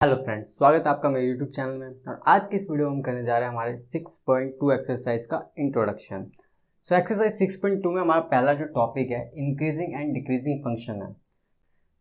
Hello friends, स्वागत है आपका मेरे यूट्यूब चैनल में। और आज की इस वीडियो में हम करने जा रहे हैं हमारे 6.2 एक्सरसाइज का इंट्रोडक्शन। सो एक्सरसाइज 6.2 में हमारा पहला जो टॉपिक है इंक्रीजिंग एंड डिक्रीजिंग फंक्शन है।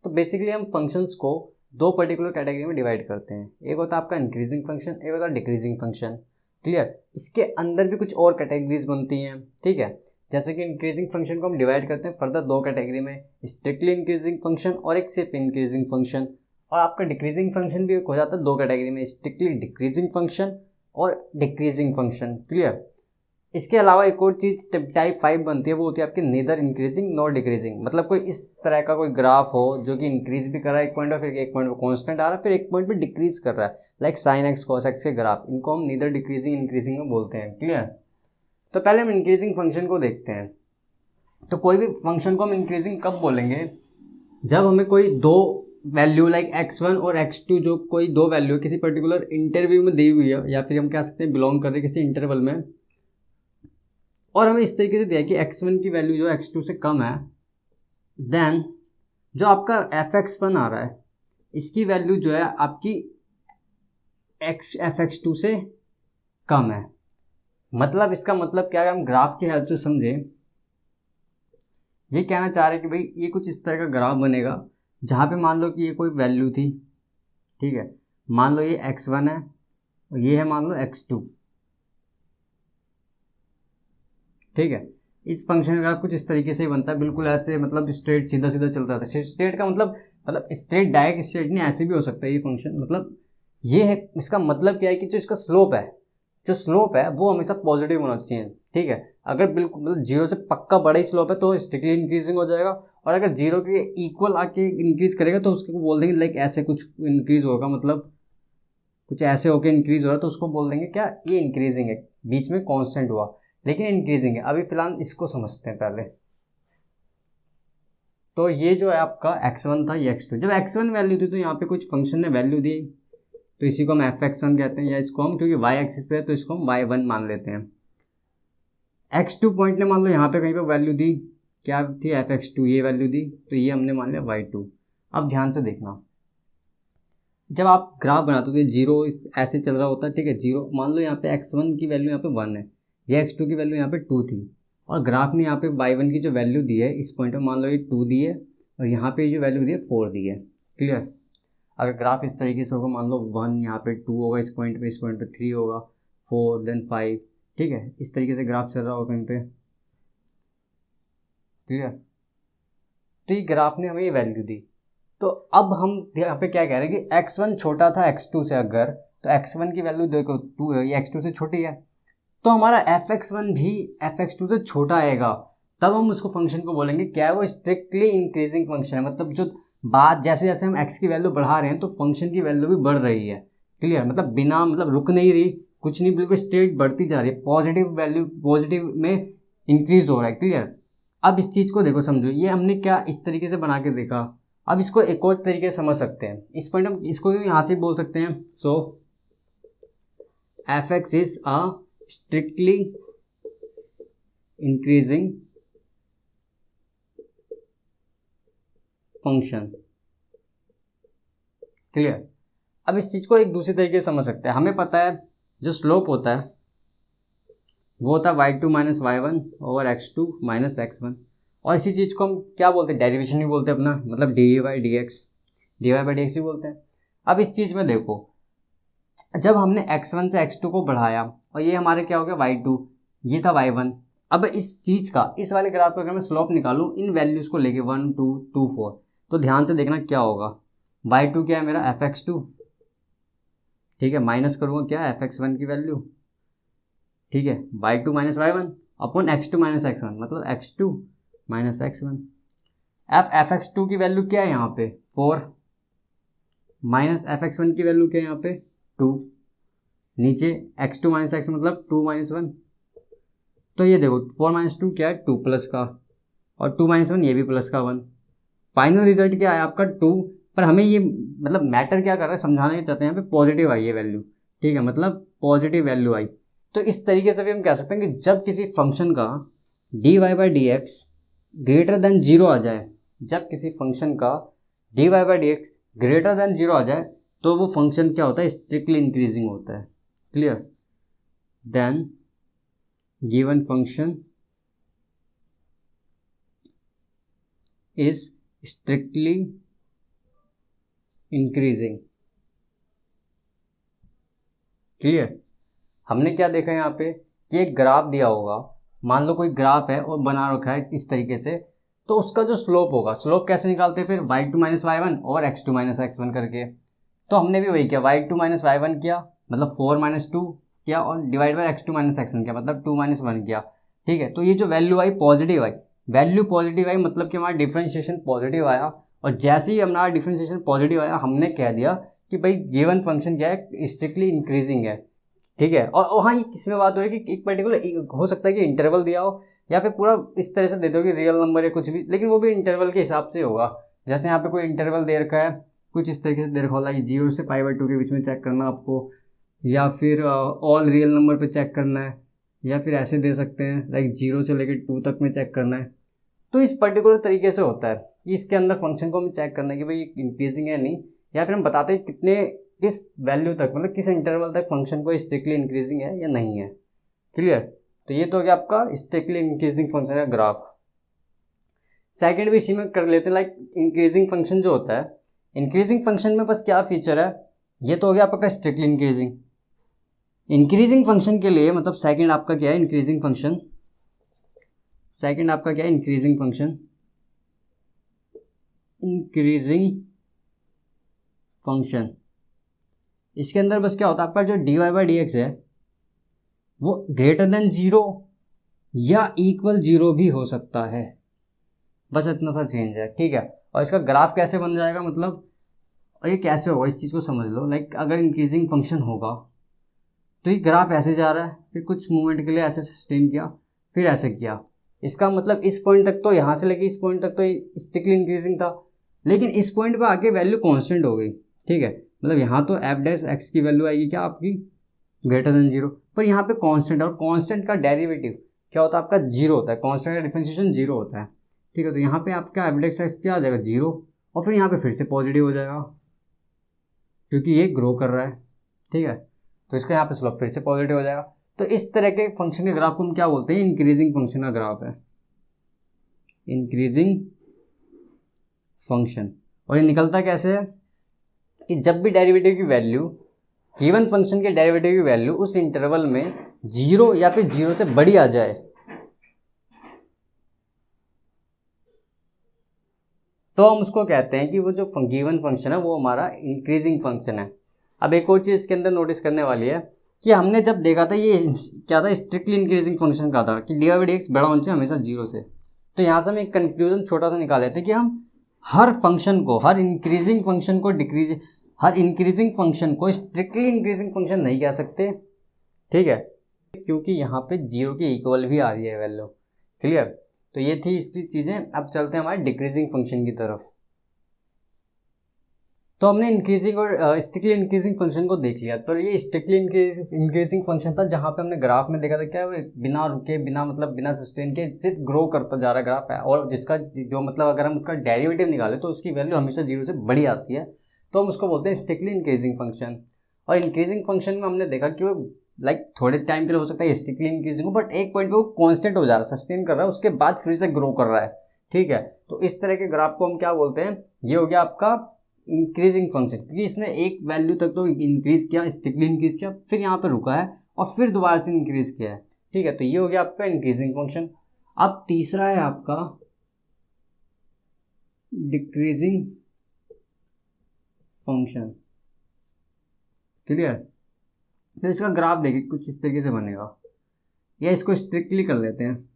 तो बेसिकली हम फंक्शंस को दो पर्टिकुलर कैटेगरी में डिवाइड करते हैं। एक होता है आपका इंक्रीजिंग फंक्शन, एक होता है डिक्रीजिंग फंक्शन। क्लियर? इसके अंदर भी कुछ और कैटेगरीज बनती हैं, ठीक है। जैसे कि इंक्रीजिंग फंक्शन को हम डिवाइड करते हैं फर्दर दो कैटेगरी में, स्ट्रिक्टली इंक्रीजिंग फंक्शन और एक सिर्फ इंक्रीजिंग फंक्शन। और आपका डिक्रीजिंग फंक्शन भी हो जाता है दो कैटेगरी में, स्ट्रिक्टली डिक्रीजिंग फंक्शन और डिक्रीजिंग फंक्शन। क्लियर? इसके अलावा एक और चीज़ टाइप 5 बनती है, वो होती है आपकी नीदर इंक्रीजिंग नॉर डिक्रीजिंग। मतलब कोई इस तरह का कोई ग्राफ हो जो कि इंक्रीज भी कर रहा है एक पॉइंट पर, फिर एक पॉइंट पर कॉन्स्टेंट आ रहा है, फिर एक पॉइंट पर डिक्रीज कर रहा है, like sine x cos x के ग्राफ। इनको हम नीदर डिक्रीजिंग इंक्रीजिंग में बोलते हैं। क्लियर? तो पहले हम इंक्रीजिंग फंक्शन को देखते हैं। तो कोई भी फंक्शन को हम इंक्रीजिंग कब बोलेंगे? जब हमें कोई दो वैल्यू लाइक x1 और x2, जो कोई दो वैल्यू किसी पर्टिकुलर इंटरव्यू में दी हुई है, या फिर हम कह सकते हैं बिलोंग कर रहे हैं किसी इंटरवल में, और हमें इस तरीके से दिया कि x1 की वैल्यू जो x2 से कम है, देन जो आपका fx1 आ रहा है इसकी वैल्यू जो है आपकी fx2 से कम है। मतलब इसका मतलब क्या है, हम ग्राफ की हेल्प से समझे, ये कहना चाह रहे हैं कि भाई ये कुछ इस तरह का ग्राफ बनेगा जहाँ पे मान लो कि ये कोई वैल्यू थी, ठीक है। मान लो ये x1 है और ये है मान लो x2, ठीक है। इस फंक्शन का ग्राफ कुछ इस तरीके से ही बनता है, बिल्कुल ऐसे, मतलब स्ट्रेट सीधा सीधा चलता था। स्ट्रेट का मतलब स्ट्रेट डायरेक्ट स्ट्रेट नहीं, ऐसे भी हो सकता है ये फंक्शन। मतलब ये है, इसका मतलब क्या है कि जो इसका स्लोप है वो हमेशा पॉजिटिव होना चाहिए, ठीक है। अगर बिल्कुल मतलब जीरो से पक्का बड़ा ही स्लोप है तो स्ट्रिक्टली इंक्रीजिंग हो जाएगा, और अगर जीरो के इक्वल आके इंक्रीज करेगा तो उसको बोल देंगे लाइक ऐसे कुछ इंक्रीज होगा, मतलब कुछ ऐसे होकर इंक्रीज हो रहा है तो उसको बोल देंगे क्या, ये इंक्रीजिंग है, बीच में कांस्टेंट हुआ लेकिन इंक्रीजिंग है। अभी फिलहाल इसको समझते हैं पहले। तो ये जो है आपका x1 था, ये x2। जब x1 वैल्यू थी तो यहाँ पे कुछ फंक्शन ने वैल्यू दी, तो इसी को हम fx1 कहते हैं, या इसको हम क्योंकि y एक्सिस पे है तो इसको हम y1 मान लेते हैं। x2 पॉइंट ने मान लो यहाँ पे कहीं पे वैल्यू दी, क्या थी, fx2 ये वैल्यू दी, तो ये हमने मान लिया y2। अब ध्यान से देखना, जब आप ग्राफ बनाते हो तो जीरो ऐसे चल रहा होता है, ठीक है। जीरो मान लो यहाँ पे x1 की वैल्यू यहाँ पे 1 है, ये x2 की वैल्यू यहाँ पे 2 थी, और ग्राफ ने यहाँ पे y1 की जो वैल्यू दी है इस पॉइंट पे मान लो ये 2 दी है, और यहाँ पे जो वैल्यू दी है 4 दी है। क्लियर? अगर ग्राफ इस तरीके से होगा, मान लो 1 यहाँ पे 2 होगा इस पॉइंट पे 3 होगा, 4 देन 5, ठीक है। इस तरीके से ग्राफ चल रहा होगा कहीं पे। क्लियर? तो ये ग्राफ ने हमें ये वैल्यू दी। तो अब हम यहाँ पे क्या कह रहे हैं कि x1 छोटा था x2 से, अगर तो x1 की वैल्यू देखो 2 है, ये x2 से छोटी है, तो हमारा fx1 भी fx2 से छोटा आएगा। तब हम उसको फंक्शन को बोलेंगे क्या है, वो स्ट्रिक्टली इंक्रीजिंग फंक्शन है। मतलब जो बात जैसे जैसे हम x की वैल्यू बढ़ा रहे हैं तो फंक्शन की वैल्यू भी बढ़ रही है। क्लियर? मतलब बिना मतलब रुक नहीं रही, कुछ नहीं, बिल्कुल स्ट्रेट बढ़ती जा रही है, पॉजिटिव वैल्यू पॉजिटिव में इंक्रीज हो रहा है। क्लियर? अब इस चीज़ को देखो, समझो, ये हमने क्या इस तरीके से बना के देखा। अब इसको एक और तरीके से समझ सकते हैं, इस पॉइंट हम इसको यहाँ से बोल सकते हैं, so f x is a strictly increasing function. Clear? अब इस चीज़ को एक दूसरे तरीके से समझ सकते हैं। हमें पता है जो स्लोप होता है वो होता है y2 minus y1 over x2 minus x1, और इसी चीज़ को हम क्या बोलते हैं, डेरिवेशन भी बोलते हैं अपना, मतलब dy बाई डी एक्स भी बोलते हैं। अब इस चीज़ में देखो, जब हमने x1 से x2 को बढ़ाया और ये हमारे क्या हो गया y2, ये था y1। अब इस चीज़ का, इस वाले ग्राफ का अगर मैं स्लोप निकालूं इन वैल्यूज़ को लेके 1 2 2 4, तो ध्यान से देखना क्या होगा। y2 क्या है मेरा fx2, ठीक है, माइनस करूँगा क्या fx1 की वैल्यू, ठीक है, y2 minus y1 upon x2 minus x1, मतलब x2 माइनस x1। fx2 की वैल्यू क्या है यहाँ पे 4, माइनस fx1 की वैल्यू क्या है यहाँ पे 2, नीचे x2 माइनस x मतलब 2 माइनस 1। तो ये देखो 4 माइनस 2 क्या है 2 प्लस का, और 2 माइनस 1 ये भी प्लस का 1। फाइनल रिजल्ट क्या है आपका 2। पर हमें ये मतलब मैटर क्या कर रहा है, समझाना ही चाहते हैं यहाँ पे पॉजिटिव आई है वैल्यू, ठीक है, मतलब पॉजिटिव वैल्यू आई। तो इस तरीके से भी हम कह सकते हैं कि जब किसी फंक्शन का d y by d x greater than zero आ जाए, जब किसी फंक्शन का d y by d x greater than zero आ जाए, तो वो फंक्शन क्या होता है, स्ट्रिक्टली इंक्रीजिंग होता है। Clear? Then given function is strictly increasing. Clear? हमने क्या देखा यहाँ पे कि एक ग्राफ दिया होगा, मान लो कोई ग्राफ है और बना रखा है इस तरीके से, तो उसका जो स्लोप होगा, स्लोप कैसे निकालते हैं फिर, y2 - y1 और x2 - x1 करके। तो हमने भी वही किया, y2 - y1 किया मतलब 4 - 2 किया, और डिवाइड बाय x2 - x1 किया मतलब 2 - 1 किया। ठीक है, तो ये जो वैल्यू आई पॉजिटिव आई, वैल्यू पॉजिटिव आई मतलब कि हमारा डिफ्रेंशिएशन पॉजिटिव आया, और जैसे ही हमारा डिफ्रेंशिएशन पॉजिटिव आया हमने कह दिया कि भाई गिवन फंक्शन क्या है, स्ट्रिक्टली इंक्रीजिंग है। ठीक है, और हाँ, ये किसमें बात हो रही है कि एक पर्टिकुलर हो सकता है कि इंटरवल दिया हो, या फिर पूरा इस तरह से दे दो कि रियल नंबर या कुछ भी, लेकिन वो भी इंटरवल के हिसाब से होगा। जैसे यहाँ पे कोई इंटरवल दे रखा है, कुछ इस तरीके से दे रखा होगा, 0 से π/2 के बीच में चेक करना आपको, या फिर ऑल रियल नंबर पे चेक करना है, या फिर ऐसे दे सकते हैं लाइक 0 से लेकर 2 तक में चेक करना है। तो इस पर्टिकुलर तरीके से होता है कि इसके अंदर फंक्शन को हम चेक करना है कि भाई इंक्रीजिंग है नहीं, या फिर हम बताते हैं कितने किस वैल्यू तक, मतलब किस इंटरवल तक फंक्शन को स्ट्रिक्टली इंक्रीजिंग है या नहीं है। क्लियर? तो ये तो हो गया आपका स्ट्रिक्टली इंक्रीजिंग फंक्शन का ग्राफ। सेकंड भी इसी में कर लेते हैं, लाइक इंक्रीजिंग फंक्शन जो होता है, इंक्रीजिंग फंक्शन में बस क्या फीचर है, ये तो हो गया आपका स्ट्रिक्टली इंक्रीजिंग। इंक्रीजिंग फंक्शन के लिए मतलब सेकंड आपका क्या है, इंक्रीजिंग फंक्शन, सेकंड आपका क्या है, इंक्रीजिंग फंक्शन, इंक्रीजिंग फंक्शन। इसके अंदर बस क्या होता है, आपका जो dy/dx है वो ग्रेटर देन 0 या इक्वल 0 भी हो सकता है, बस इतना सा चेंज है। ठीक है, और इसका ग्राफ कैसे बन जाएगा, मतलब और ये कैसे होगा इस चीज़ को समझ लो। लाइक अगर इंक्रीजिंग फंक्शन होगा तो ये ग्राफ ऐसे जा रहा है, फिर कुछ मोमेंट के लिए ऐसे सस्टेन किया, फिर ऐसे किया, इसका मतलब इस पॉइंट तक तो, यहाँ से लेके इस पॉइंट तक तो स्ट्रिक्टली इंक्रीजिंग था, लेकिन इस पॉइंट पर आके वैल्यू कांस्टेंट हो गई। ठीक है, मतलब यहाँ तो f' x की वैल्यू आएगी क्या आपकी, ग्रेटर देन 0, पर यहाँ पे कांस्टेंट, और कांस्टेंट का डेरिवेटिव क्या होता है आपका, 0 होता है, कांस्टेंट का डिफरेंशिएशन 0 होता है। ठीक है, तो यहाँ पे आपका f' क्या आ जाएगा, 0, और फिर यहाँ पे फिर से पॉजिटिव हो जाएगा क्योंकि ये ग्रो कर रहा है। ठीक है, तो इसका यहाँ पे स्लोप फिर से पॉजिटिव हो जाएगा। तो इस तरह के फंक्शन के ग्राफ को हम क्या बोलते हैं, इंक्रीजिंग फंक्शन का ग्राफ है, इंक्रीजिंग फंक्शन। और ये निकलता कैसे है कि जब भी डेरिवेटिव की वैल्यू, गिवन फंक्शन के डेरिवेटिव की वैल्यू उस इंटरवल में 0 या फिर 0 से बड़ी आ जाए, तो हम उसको कहते हैं कि वो जो गिवन फंक्शन है वो हमारा इंक्रीजिंग फंक्शन है। अब एक और चीज़ इसके अंदर नोटिस करने वाली है कि हमने जब देखा था ये क्या था, स्ट्रिक्टली इंक्रीजिंग फंक्शन का था कि dy/dx बड़ा होना चाहिए हमेशा 0 से। तो यहाँ से हम एक कंक्लूजन छोटा सा निकाल लेते हैं कि हम हर फंक्शन को, हर इंक्रीजिंग फंक्शन को स्ट्रिक्टली इंक्रीजिंग फंक्शन नहीं कह सकते। ठीक है, क्योंकि यहाँ पे 0 के इक्वल भी आ रही है वैल्यू। क्लियर? तो ये थी इसकी चीज़ें। अब चलते हैं हमारे डिक्रीजिंग फंक्शन की तरफ। तो हमने इंक्रीजिंग और स्ट्रिक्टली इंक्रीजिंग फंक्शन को देख लिया। तो ये स्ट्रिक्टली इंक्रीजिंग फंक्शन था जहाँ पे हमने ग्राफ में देखा था क्या, बिना रुके, बिना सस्टेन के सिर्फ ग्रो करता जा रहा ग्राफ है, और जिसका जो मतलब अगर हम उसका डेरिवेटिव निकालें तो उसकी वैल्यू हमेशा 0 से बड़ी आती है, तो हम उसको बोलते हैं स्ट्रिक्टली इंक्रीजिंग फंक्शन। और इंक्रीजिंग फंक्शन में हमने देखा कि वो लाइक थोड़े टाइम के लिए हो सकता है स्ट्रिक्टली इंक्रीजिंग हो, बट एक पॉइंट पे वो कांस्टेंट हो जा रहा है, सस्टेन कर रहा है, उसके बाद फिर से ग्रो कर रहा है। ठीक है, तो इस तरह के ग्राफ को हम क्या बोलते हैं, ये हो गया आपका इंक्रीजिंग फंक्शन, क्योंकि इसने एक वैल्यू तक तो इंक्रीज किया, स्ट्रिक्टली इंक्रीज किया, फिर यहाँ पे रुका है और फिर दोबारा से इंक्रीज किया है। ठीक है, तो ये हो गया आपका इंक्रीजिंग फंक्शन। अब तीसरा है आपका डिक्रीजिंग फंक्शन। क्लियर? तो इसका ग्राफ देखिए कुछ इस तरीके से बनेगा, या इसको स्ट्रिक्टली कर लेते हैं,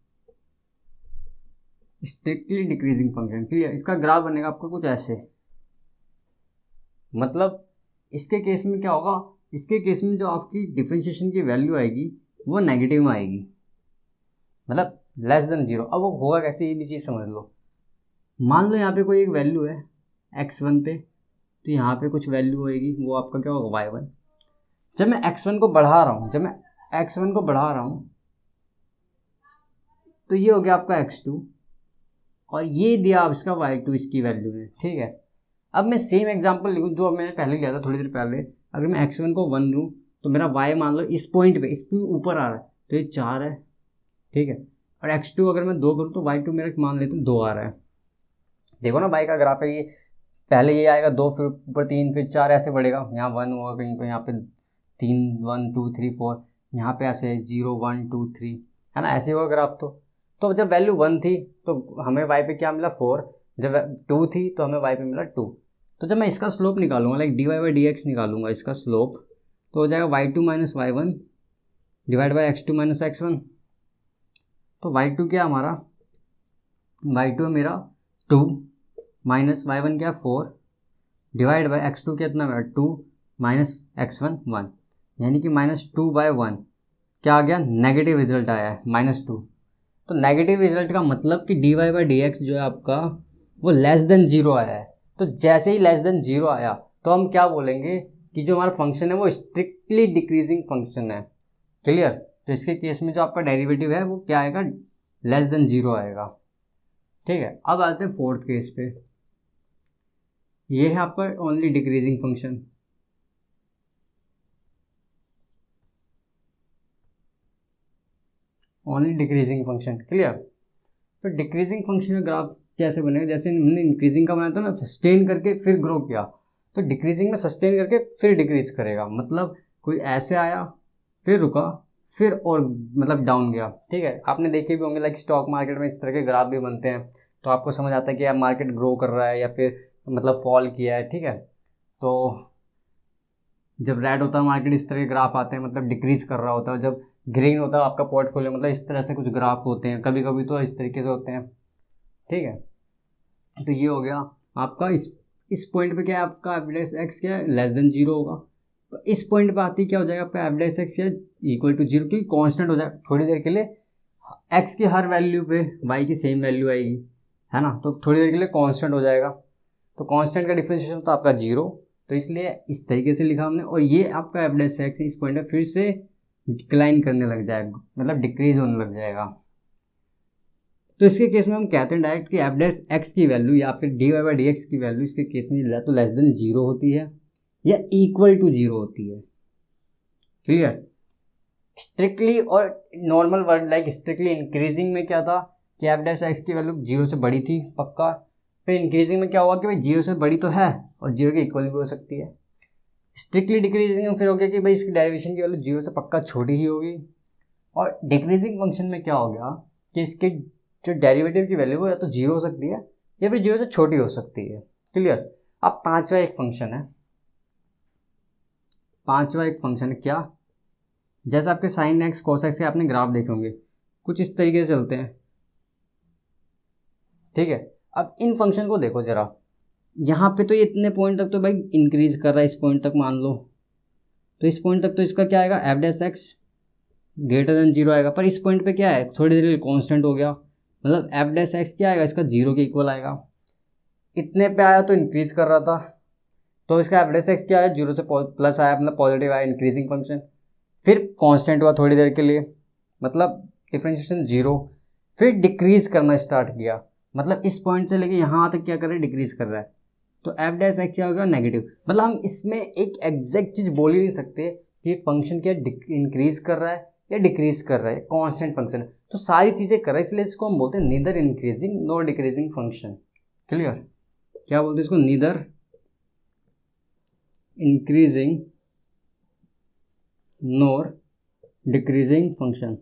स्ट्रिक्टली डिक्रीजिंग फंक्शन। क्लियर? इसका ग्राफ बनेगा आपका कुछ ऐसे, मतलब इसके केस में क्या होगा, इसके केस में जो आपकी डिफरेंशिएशन की वैल्यू आएगी वो नेगेटिव में आएगी, मतलब लेस देन 0। अब वो होगा कैसे, ये भी चीज़ समझ लो। मान लो यहाँ पे कोई एक वैल्यू है x1 पे, तो यहाँ पे कुछ वैल्यू होएगी, वो आपका क्या होगा, y1। जब मैं x1 को बढ़ा रहा हूँ, तो ये हो गया आपका x2, और ये दिया आप इसका y2 इसकी वैल्यू है। ठीक है, अब मैं सेम एग्जांपल लिखूँ जो अब मैंने पहले लिया था थोड़ी देर पहले, अगर मैं x1 को 1 लूँ तो मेरा y मान लो इस पॉइंट पे, इसके ऊपर आ रहा है तो ये 4 है, ठीक है। और x2 अगर मैं 2 करूँ तो y2 मेरा मान लेते हैं 2 आ रहा है। देखो ना y का ग्राफ है, ये पहले ये आएगा 2, फिर ऊपर 3, फिर 4, ऐसे बढ़ेगा। यहाँ 1 होगा कहीं पे, यहाँ पे 3, 1 2 3 4, यहाँ पे ऐसे 0 1 2 3, है ना, ऐसे होगा ग्राफ। तो जब वैल्यू 1 थी तो हमें y पे क्या मिला 4, जब 2 थी तो हमें y पे मिला 2। तो जब मैं इसका स्लोप निकालूंगा, लाइक dy/dx निकालूंगा इसका स्लोप, तो हो जाएगा y2 - y1 divide by x2 - x1। तो y2 क्या हमारा, y2 मेरा 2 माइनस y1 क्या 4 डिवाइड बाई x2 कितना मेरा 2 माइनस x1 1, यानी कि -2/1 क्या आ गया, नेगेटिव रिजल्ट आया है -2। तो नेगेटिव रिजल्ट का मतलब कि dy/dx जो है आपका वो लेस देन 0 आया है। तो जैसे ही लेस देन 0 आया तो हम क्या बोलेंगे कि जो हमारा फंक्शन है वो स्ट्रिक्टली डिक्रीजिंग फंक्शन है। क्लियर। तो इसके केस में जो आपका डेरिवेटिव है वो क्या आएगा, लेस देन 0 आएगा। ठीक है, अब आते हैं फोर्थ केस पे। ये है आपका only decreasing function. Only decreasing function, clear. तो डिक्रीजिंग फंक्शन का ग्राफ कैसे बनेगा, जैसे हमने इंक्रीजिंग का बनाया था ना, सस्टेन करके फिर ग्रो किया, तो डिक्रीजिंग में सस्टेन करके फिर डिक्रीज करेगा। मतलब कोई ऐसे आया फिर रुका फिर और मतलब डाउन गया। ठीक है, आपने देखे भी होंगे लाइक स्टॉक मार्केट में इस तरह के ग्राफ भी बनते हैं, तो आपको समझ आता है कि यार मार्केट ग्रो कर रहा है या फिर मतलब फॉल किया है। ठीक है, तो जब रेड होता है मार्केट इस तरह के ग्राफ आते हैं, मतलब डिक्रीज कर रहा होता है। जब ग्रीन होता है आपका पोर्टफोलियो, मतलब इस तरह से कुछ ग्राफ होते हैं, कभी कभी तो इस तरीके से होते हैं। ठीक है, तो ये हो गया आपका। इस पॉइंट पे क्या है, आपका f(x) क्या है, लेस देन 0 होगा। तो इस पॉइंट पे आती क्या हो जाएगा आपका f(x) क्या इक्वल टू 0, क्योंकि कांस्टेंट हो जाएगा थोड़ी देर के लिए। x की हर वैल्यू पे y की सेम वैल्यू आएगी, है ना, तो थोड़ी देर के लिए कांस्टेंट हो जाएगा। तो कांस्टेंट का डिफरेंशिएशन तो आपका 0, तो इसलिए इस तरीके से लिखा हमने। और ये आपका f(x) इस पॉइंट पे फिर से डिक्लाइन करने लग जाएगा, मतलब डिक्रीज होने लग जाएगा। तो इसके केस में हम कहते हैं डायरेक्ट कि f(x) की वैल्यू या फिर dy/dx की वैल्यू इसके केस में या तो लेस देन 0 होती है या इक्वल टू 0 होती है। क्लियर। स्ट्रिक्टली और normal word like strictly increasing में क्या था कि f(x) की वैल्यू 0 से बड़ी थी पक्का। फिर इंक्रीजिंग में क्या हुआ कि भाई 0 से बड़ी तो है और 0 के इक्वल भी हो सकती है। स्ट्रिक्टली डिक्रीजिंग में फिर हो गया कि भाई इसकी डेरिवेशन की वैल्यू 0 से पक्का छोटी ही होगी। और डिक्रीजिंग फंक्शन में क्या हो गया कि इसके जो डेरिवेटिव की वैल्यू वो या तो 0 हो सकती है या फिर 0 से छोटी हो सकती है। क्लियर। अब पांचवा एक फंक्शन है, क्या, जैसे आपके साइन एक्स कोस एक्स के आपने ग्राफ देखे होंगे, कुछ इस तरीके से चलते हैं। ठीक है, अब इन फंक्शन को देखो जरा, यहाँ पे तो ये इतने पॉइंट तक तो भाई इंक्रीज कर रहा है, इस पॉइंट तक मान लो, तो इस पॉइंट तक तो इसका क्या आएगा f(x) ग्रेटर देन 0 आएगा। पर इस पॉइंट पे क्या है, थोड़ी देर कांस्टेंट हो गया, मतलब f(x) क्या आएगा, इसका 0 के इक्वल आएगा। इतने पे आया तो इंक्रीज कर रहा था, तो इसका f(x) क्या है, 0 से प्लस आया, मतलब पॉजिटिव आया, इंक्रीजिंग फंक्शन। फिर कांस्टेंट हुआ थोड़ी देर के लिए, मतलब डिफरेंशिएशन 0, फिर डिक्रीज करना स्टार्ट किया, मतलब इस पॉइंट से लेके यहाँ तक क्या कर रहा है, डिक्रीज कर रहा है। तो f(x) क्या होगा, नेगेटिव। मतलब हम इसमें एक एग्जैक्ट चीज़ बोल ही नहीं सकते कि फंक्शन क्या इंक्रीज कर रहा है या डिक्रीज कर रहा है, कांस्टेंट फंक्शन है तो सारी चीज़ें कर रहा है, इसलिए इसको हम बोलते हैं neither increasing nor decreasing function. Clear. क्या बोलते हैं इसको, neither increasing nor decreasing function.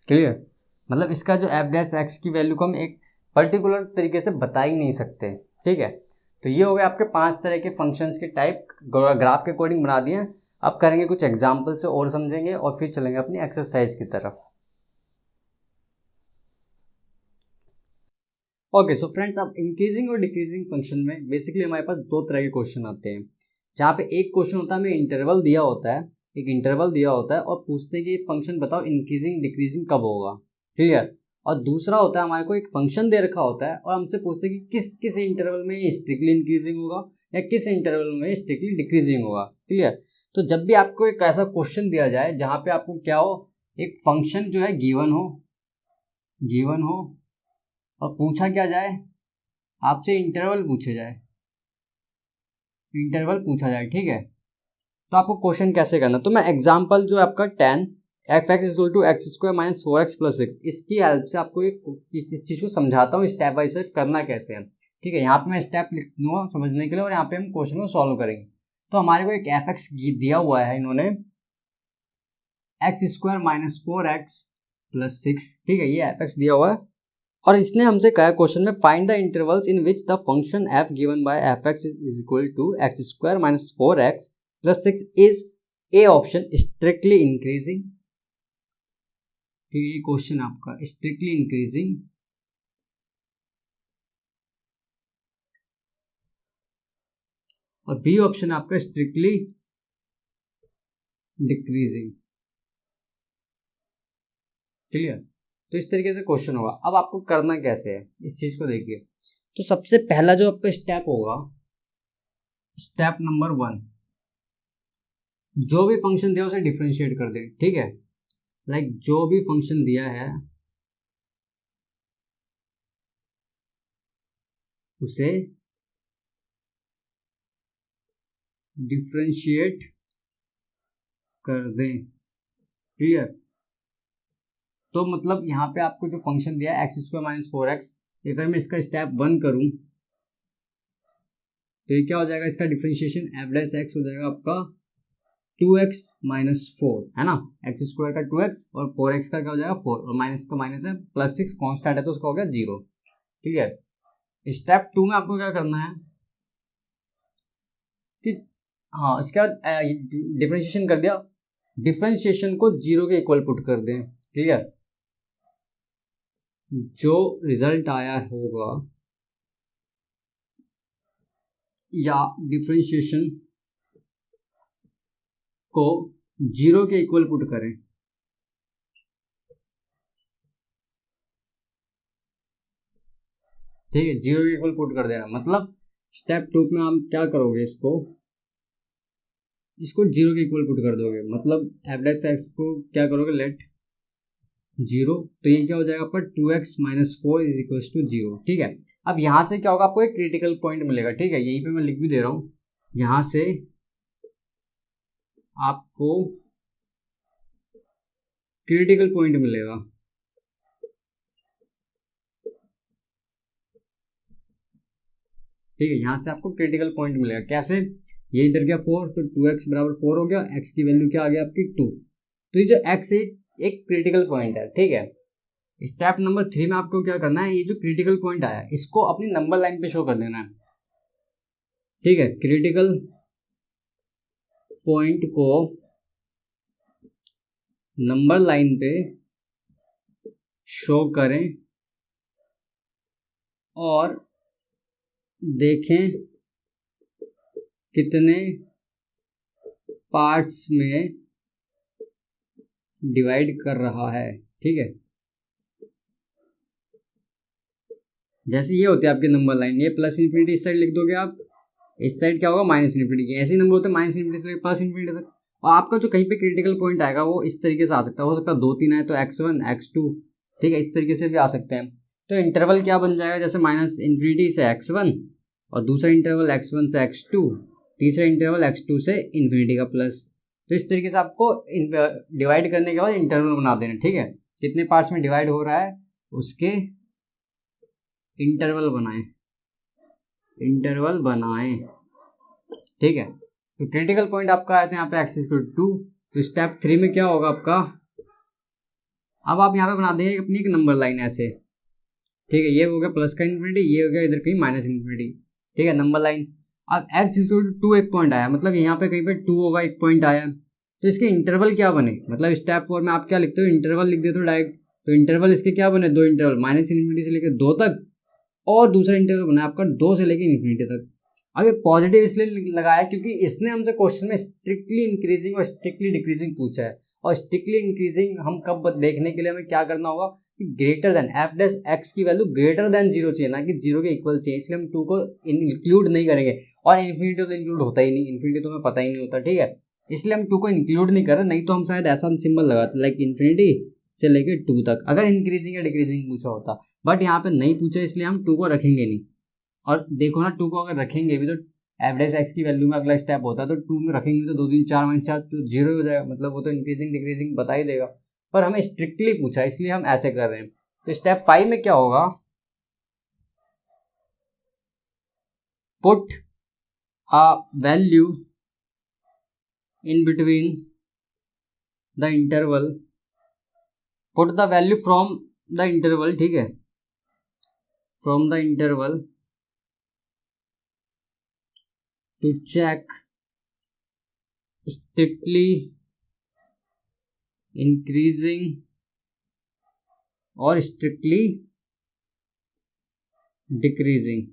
Clear. मतलब इसका जो f(x) की वैल्यू को हम एक पर्टिकुलर तरीके से बता ही नहीं सकते। ठीक है, तो ये हो गए आपके 5 तरह के फंक्शंस के टाइप, ग्राफ के अकॉर्डिंग बना दिए हैं। अब करेंगे कुछ एग्जाम्पल से और समझेंगे और फिर चलेंगे अपनी एक्सरसाइज की तरफ। ओके सो फ्रेंड्स, अब इंक्रीजिंग और डिक्रीजिंग फंक्शन में बेसिकली हमारे पास 2 तरह के क्वेश्चन आते हैं, जहाँ पे एक क्वेश्चन होता है हमें इंटरवल दिया होता है, एक इंटरवल दिया होता है और पूछते हैं कि फंक्शन बताओ इंक्रीजिंग डिक्रीजिंग कब होगा। क्लियर। और दूसरा होता है हमारे को एक फंक्शन दे रखा होता है और हमसे पूछते हैं कि किस किस इंटरवल में स्ट्रिक्टली इंक्रीजिंग होगा या किस इंटरवल में स्ट्रिक्टली डिक्रीजिंग होगा। क्लियर। तो जब भी आपको एक ऐसा क्वेश्चन दिया जाए जहाँ पे आपको क्या हो, एक फंक्शन जो है गिवन हो और पूछा क्या जाए, आपसे इंटरवल पूछा जाए, इंटरवल पूछा जाए, ठीक है। तो आपको क्वेश्चन कैसे करना, तो मैं एग्जांपल जो आपका 10 f(x = x² - 4x + 6) इसकी हेल्प से आपको इस चीज़ को समझाता हूँ स्टेप बाय स्टेप करना कैसे है, ठीक है। यहाँ पे मैं स्टेप लिख दूंगा समझने के लिए और यहाँ पे हम क्वेश्चन को सॉल्व करेंगे। तो हमारे को एक f(x) दिया हुआ है इन्होंने x² - 4x + 6, ठीक है, ये f(x) दिया हुआ है और इसने हमसे कहा क्वेश्चन में find the intervals in which the function f given by f(x) = x² - 4x + 6 is A option strictly increasing, ठीक है, ये क्वेश्चन आपका स्ट्रिक्टली इंक्रीजिंग और बी ऑप्शन आपका स्ट्रिक्टली डिक्रीजिंग, क्लियर। तो इस तरीके से क्वेश्चन होगा। अब आपको करना कैसे है इस चीज को देखिए। तो सबसे पहला जो आपका स्टेप होगा, स्टेप नंबर 1, जो भी फंक्शन दिया उसे डिफरेंशिएट कर दें, ठीक है। लाइक जो भी फंक्शन दिया है उसे डिफरेंशिएट कर दें, क्लियर। तो मतलब यहाँ पे आपको जो फंक्शन दिया है x² - 4x, अगर मैं इसका स्टेप 1 करूं तो ये क्या हो जाएगा, इसका डिफरेंशिएशन f(x) हो जाएगा आपका 2x - 4, है ना, x² का 2x और 4x का क्या हो जाएगा 4 और माइनस का माइनस है, +6 कांस्टेंट है तो उसका हो गया 0, क्लियर। स्टेप 2 में आपको क्या करना है कि हाँ इसके बाद डिफरेंशिएशन कर दिया, डिफरेंशिएशन को 0 के इक्वल पुट कर दें, क्लियर। जो रिजल्ट आया होगा या डिफरेंशिएशन को 0 के इक्वल पुट करें, ठीक है, 0 के इक्वल पुट कर देना। मतलब स्टेप 2 में हम क्या करोगे, इसको 0 के इक्वल पुट कर दोगे, मतलब f(x) को क्या करोगे, लेट 0, तो ये क्या हो जाएगा आपका 2x - 4 = 0, ठीक है। अब यहाँ से क्या होगा, आपको एक क्रिटिकल पॉइंट मिलेगा, ठीक है, यहीं पे मैं लिख भी दे रहा हूँ। यहाँ से आपको क्रिटिकल पॉइंट मिलेगा, ठीक है, यहाँ से आपको क्रिटिकल पॉइंट मिलेगा। कैसे, ये इधर गया 4 तो 2x = 4 हो गया, x की वैल्यू क्या आ गया आपकी 2, तो ये जो x है एक क्रिटिकल पॉइंट है, ठीक है। स्टेप नंबर 3 में आपको क्या करना है, ये जो क्रिटिकल पॉइंट आया है इसको अपनी नंबर लाइन पे शो कर देना है, ठीक है। क्रिटिकल पॉइंट को नंबर लाइन पे शो करें और देखें कितने पार्ट्स में डिवाइड कर रहा है, ठीक है। जैसे ये होती है आपकी नंबर लाइन, ये +∞ इस साइड लिख दोगे आप, इस साइड क्या होगा -∞, ऐसे ही नंबर होते हैं -∞ से +∞ तक। और आपका जो कहीं पे क्रिटिकल पॉइंट आएगा वो इस तरीके से आ सकता है, हो सकता है 2 3 आए तो x1 x2, ठीक है, इस तरीके से भी आ सकते हैं। तो इंटरवल क्या बन जाएगा, जैसे -∞ से x1 और दूसरा इंटरवल x1 से x2, तीसरा इंटरवल x2 से ∞ का प्लस। तो इस तरीके से आपको डिवाइड करने के बाद इंटरवल बना देना, ठीक है, कितने पार्ट्स में डिवाइड हो रहा है उसके इंटरवल बनाएं, ठीक है। तो क्रिटिकल पॉइंट आपका आया था यहाँ पे x = 2, तो स्टेप 3 में क्या होगा आपका, अब आप यहाँ पे बना देंगे अपनी एक नंबर लाइन ऐसे, ठीक है, ये हो गया प्लस का ∞, ये हो गया इधर कहीं -∞, ठीक है, नंबर लाइन। अब x = 2 एक पॉइंट आया, मतलब यहाँ पे कहीं पे 2 होगा, एक पॉइंट आया, तो इसके इंटरवल क्या बने, मतलब स्टेप 4 में आप क्या लिखते हो, इंटरवल लिख देते हो डायरेक्ट। तो इंटरवल इसके क्या बने, 2 इंटरवल, -∞ से लेकर 2 तक और दूसरा इंटरवल बना आपका 2 से लेकर ∞ तक। अब ये पॉजिटिव इसलिए लगाया क्योंकि इसने हमसे क्वेश्चन में स्ट्रिक्टली इंक्रीजिंग और स्ट्रिक्टली डिक्रीजिंग पूछा है, और स्ट्रिक्टली इंक्रीजिंग हम कब देखने के लिए हमें क्या करना होगा कि ग्रेटर देन f(x) की वैल्यू ग्रेटर देन 0 चाहिए, ना कि 0 के इक्वल चाहिए, इसलिए हम 2 को इंक्लूड नहीं करेंगे। और इन्फिनिटी तो इंक्लूड होता ही नहीं, इन्फिनिटी तो हमें पता ही नहीं होता, ठीक है, इसलिए हम 2 को इंक्लूड नहीं कर रहे, नहीं तो हम शायद ऐसा सिंबल लगाते लाइक इन्फिनिटी से लेके 2 तक, अगर इंक्रीजिंग या डिक्रीजिंग पूछा होता, बट यहाँ पे नहीं पूछा इसलिए हम 2 को रखेंगे नहीं। और देखो ना 2 को अगर रखेंगे भी तो एवरेज एक्स की वैल्यू में अगला स्टेप होता है, तो 2 में रखेंगे तो 2 3 4 माइनस 4 तो 0 हो जाएगा, मतलब वो तो इंक्रीजिंग डिक्रीजिंग बता ही देगा, पर हमें स्ट्रिक्टली पूछा इसलिए हम ऐसे कर रहे हैं। तो स्टेप 5 में क्या होगा, put a value in between the interval, put the value from the interval, ठीक है, from the interval to check strictly increasing और strictly decreasing,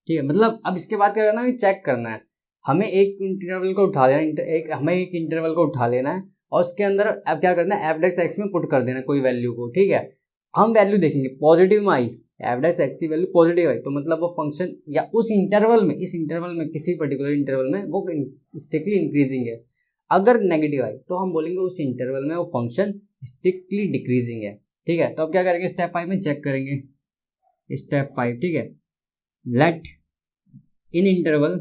ठीक है। मतलब अब इसके बाद क्या करना है, चेक करना है, हमें एक इंटरवल को उठा लेना, हमें एक इंटरवल को उठा लेना है और उसके अंदर अब क्या करना है, एफ एक्स में पुट कर देना कोई वैल्यू को, ठीक है। हम वैल्यू देखेंगे पॉजिटिव में आई, एफ एक्स की वैल्यू पॉजिटिव आई तो मतलब वो फंक्शन या उस इंटरवल में, इस इंटरवल में किसी पर्टिकुलर इंटरवल में वो स्ट्रिक्टली इंक्रीजिंग है। अगर नेगेटिव आई तो हम बोलेंगे उस इंटरवल में वो फंक्शन स्ट्रिक्टली डिक्रीजिंग है, ठीक है। तो अब क्या करेंगे, स्टेप 5 में चेक करेंगे, स्टेप 5, ठीक है, लेट इन इंटरवल,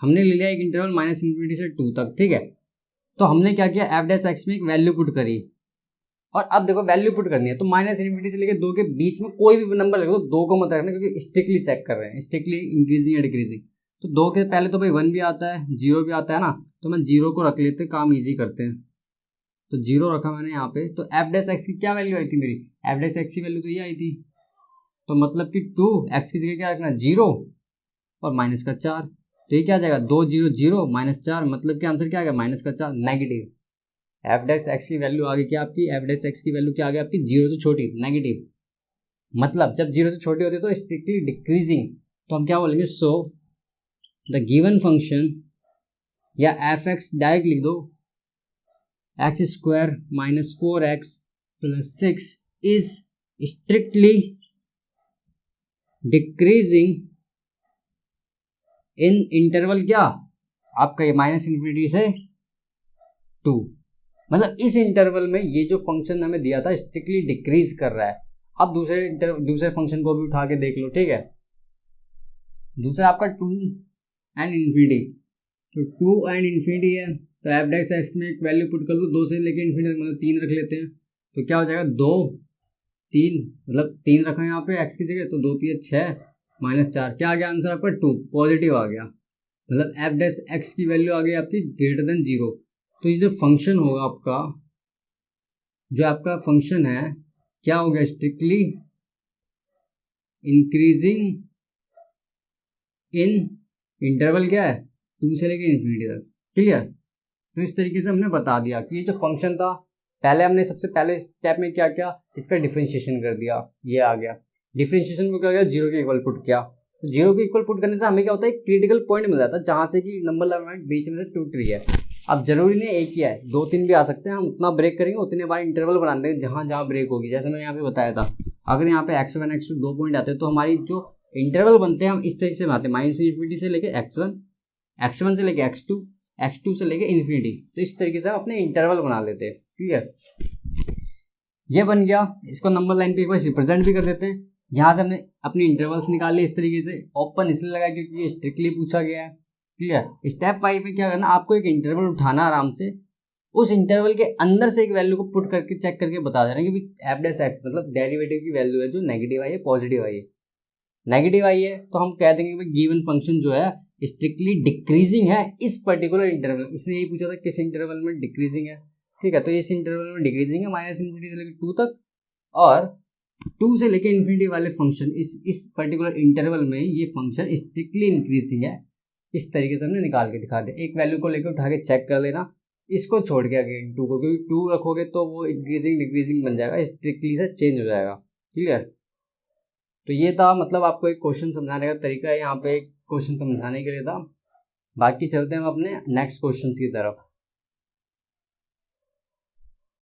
हमने ले लिया एक इंटरवल -∞ से 2 तक, ठीक है। तो हमने क्या किया, एफ एक्स में एक वैल्यू पुट करी, और अब देखो वैल्यू पुट करनी है तो -∞ से लेकर 2 के बीच में कोई भी नंबर लगे तो 2 को मत रखना, क्योंकि स्ट्रिक्टली चेक कर रहे हैं, स्ट्रिक्टली इंक्रीजिंग या डिक्रीजिंग। तो 2 के पहले तो भाई 1 भी आता है, 0 भी आता है ना, तो मैं 0 को रख लेते, काम ईजी करते हैं। तो 0 रखा मैंने यहाँ पे, तो एफ एक्स की क्या वैल्यू आई थी मेरी, एफ एक्स की वैल्यू तो ये आई थी, तो मतलब कि 2 एक्स की जगह क्या रखना, 0 और -4, तो ये क्या आ जाएगा, 2 0 0 -4, मतलब कि आंसर क्या आ गया, -4, नेगेटिव। एफ एक्स की वैल्यू आ गई क्या आपकी, एफ एक्स की वैल्यू क्या आ गई आपकी, 0 से छोटी, नेगेटिव। मतलब जब 0 से छोटी होती है तो स्ट्रिक्टली डिक्रीजिंग, तो हम क्या बोलेंगे, सो द गिवन फंक्शन, या एफ एक्स डायरेक्ट लिख दो, x² - 4x + 6 is strictly decreasing in interval क्या आपका, ये -∞ से 2, मतलब इस इंटरवल में ये जो फंक्शन हमें दिया था स्ट्रिक्टली डिक्रीज कर रहा है। अब दूसरे फंक्शन को भी उठा के देख लो, ठीक है। दूसरा आपका 2 and ∞, तो 2 and ∞ है, तो एफ एक्स में एक वैल्यू पुट कर दो, 2 से लेके ∞ तक, मतलब 3 रख लेते हैं, तो क्या हो जाएगा, 2 3, मतलब 3 रखा है यहाँ पे एक्स की जगह, तो 2 3 6 -4, क्या आ गया आंसर आपका, 2 पॉजिटिव आ गया, मतलब एफ एक्स की वैल्यू आ गई आपकी >0। तो ये जो फंक्शन होगा आपका, जो आपका फंक्शन है क्या हो गया, स्ट्रिक्टली इंक्रीजिंग इन इंटरवल क्या है, 2 से लेके ∞ तक, क्लियर। तो इस तरीके से हमने बता दिया कि ये जो फंक्शन था, पहले हमने सबसे पहले स्टेप में क्या किया, इसका डिफरेंशिएशन कर दिया, ये आ गया, डिफरेंशिएशन को क्या किया, 0 के इक्वल पुट किया, तो 0 के इक्वल पुट करने से हमें क्या होता है, क्रिटिकल पॉइंट मिल जाता है जहाँ से कि नंबर लाइन बीच में से टूट रही है। अब जरूरी नहीं एक ही है, 2 3 भी आ सकते हैं, हम उतना ब्रेक करेंगे उतने बार इंटरवल बना देंगे जहाँ जहाँ ब्रेक होगी, जैसे मैंने यहाँ पे बताया था। अगर यहाँ पे x1 x2 2 पॉइंट आते हैं तो हमारी जो इंटरवल बनते हैं हम इस तरीके से बनाते हैं, -∞ से लेके x1 से लेके x2 से लेके ∞, तो इस तरीके से हम अपने इंटरवल बना लेते हैं, क्लियर। ये बन गया, इसको नंबर लाइन पे एक बार रिप्रेजेंट भी कर देते हैं, यहाँ से हमने अपनी इंटरवल्स निकाल लिए इस तरीके से, ओपन इसलिए लगा क्योंकि ये स्ट्रिक्टली पूछा गया है, क्लियर। स्टेप 5 में क्या करना, आपको एक इंटरवल उठाना आराम से, उस इंटरवल के अंदर से एक वैल्यू को पुट करके चेक करके बता देना कि एफ एक्स मतलब डेरिवेटिव की वैल्यू है जो नेगेटिव आई है पॉजिटिव आई है। नेगेटिव आई है तो हम कह देंगे कि गिवन फंक्शन जो है स्ट्रिक्टली डिक्रीजिंग है इस पर्टिकुलर इंटरवल, इसने यही पूछा था किस इंटरवल में डिक्रीजिंग है, ठीक है। तो इस इंटरवल में डिक्रीजिंग है -∞ से लेकर 2 तक, और 2 से लेकर ∞ वाले फंक्शन इस पर्टिकुलर इंटरवल में ये फंक्शन स्ट्रिक्टली इंक्रीजिंग है, इस तरीके से हमने निकाल के दिखा दिया। एक वैल्यू को लेकर उठा के चेक कर लेना, इसको छोड़ के अगेन 2 को, क्योंकि 2 रखोगे तो वो इंक्रीजिंग डिक्रीजिंग बन जाएगा, स्ट्रिक्टली से चेंज हो जाएगा, क्लियर। तो ये था, मतलब आपको एक क्वेश्चन समझाने का तरीका है, यहाँ पे एक क्वेश्चन समझाने के लिए था। बाकी चलते हैं हम अपने नेक्स्ट क्वेश्चन की तरफ।